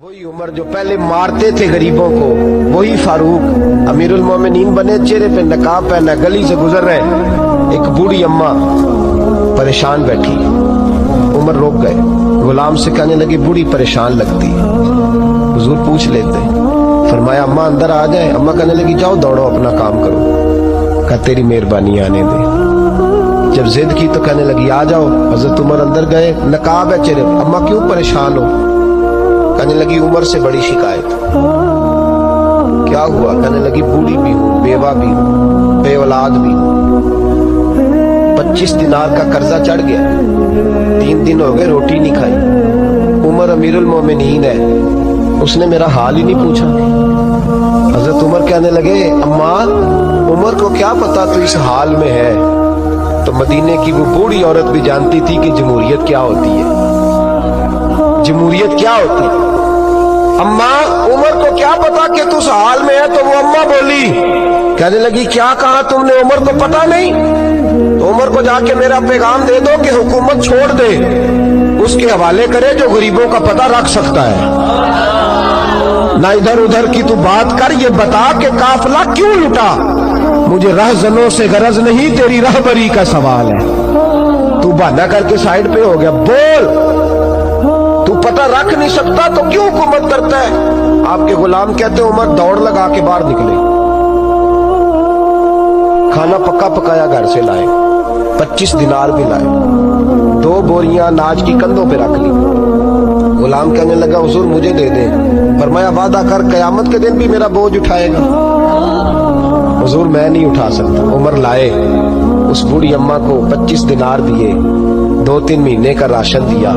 वही उमर जो पहले मारते थे गरीबों को, वही फारूक अमीरुल मोमिनीन बने, चेहरे पे नकाब पहना, गली से गुजर रहे, एक बूढ़ी अम्मा परेशान बैठी। उमर रोक गए, गुलाम से कहने लगी बूढ़ी परेशान लगती है। हुजूर पूछ लेते, फरमाया अम्मा अंदर आ जाए। अम्मा कहने लगी जाओ दौड़ो अपना काम करो। कहा तेरी मेहरबानी आने दे। जब जिद की तो कहने लगी आ जाओ। हजरत उमर अंदर गए, नकाब है चेहरे। अम्मा क्यों परेशान हो? कहने लगी उमर से बड़ी शिकायत। क्या हुआ? कहने लगी बूढ़ी भी हूँ, बेवा भी हूँ, बे औलाद भी हूँ, 25 दिनार का कर्जा चढ़ गया, 3 दिन हो गए रोटी नहीं खाई। उमर अमीरुल मोमिनीन है, उसने मेरा हाल ही नहीं पूछा। हजरत उमर कहने लगे अम्मा उमर को क्या पता तू इस हाल में है? तो मदीने की वो बूढ़ी औरत भी जानती थी कि जमहूरियत क्या होती है। जमहूरियत क्या होती है? अम्मा उमर को क्या पता कि तू उस हाल में है? तो वो अम्मा बोली, कहने लगी क्या कहा तुमने? उमर को पता नहीं? तो उमर को जाके मेरा पैगाम दे दो कि हुकूमत छोड़ दे, उसके हवाले करे जो गरीबों का पता रख सकता है। ना इधर उधर की तू बात कर, ये बता कि काफिला क्यों लुटा? मुझे रहजनों से गरज नहीं, तेरी रहबरी का सवाल है। तू बहाना करके साइड पे हो गया, बोल। तू पता रख नहीं सकता तो क्यों हुकूमत करता है? आपके गुलाम कहते उमर दौड़ लगा के बाहर निकले, खाना पक्का पकाया घर से लाए, 25 दिनार भी लाए, 2 बोरियां अनाज की कंधों पे रख ली। गुलाम कहने लगा हुजूर मुझे दे दे। फरमाया वादा कर कयामत के दिन भी मेरा बोझ उठाएगा। हुजूर मैं नहीं उठा सकता। उमर लाए, उस बूढ़ी अम्मा को 25 दिनार दिए, 2-3 महीने का राशन दिया,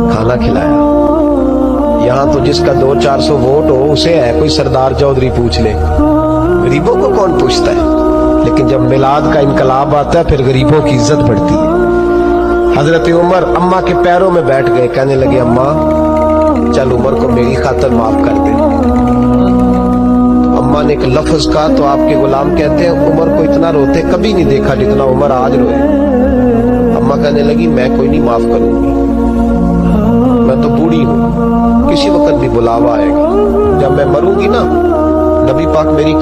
खाना खिलाया। यहाँ तो जिसका 200-400 वोट हो उसे है कोई सरदार चौधरी पूछ ले, गरीबों को कौन पूछता है? लेकिन जब मिलाद का इनकलाब आता है फिर गरीबों की इज्जत बढ़ती है। हजरत उमर अम्मा के पैरों में बैठ गए, कहने लगे अम्मा चल उमर को मेरी खातर माफ कर दे। अम्मा ने एक लफ्ज कहा तो आपके गुलाम कहते हैं उमर को इतना रोते कभी नहीं देखा जितना उमर आज रोए। अम्मा कहने लगी मैं कोई नहीं माफ करूंगी, मैं तो बूढ़ी हूँ, किसी वक्त भी बुलावा आएगा। जब मैं मरूंगी ना, नबी पाक मेरी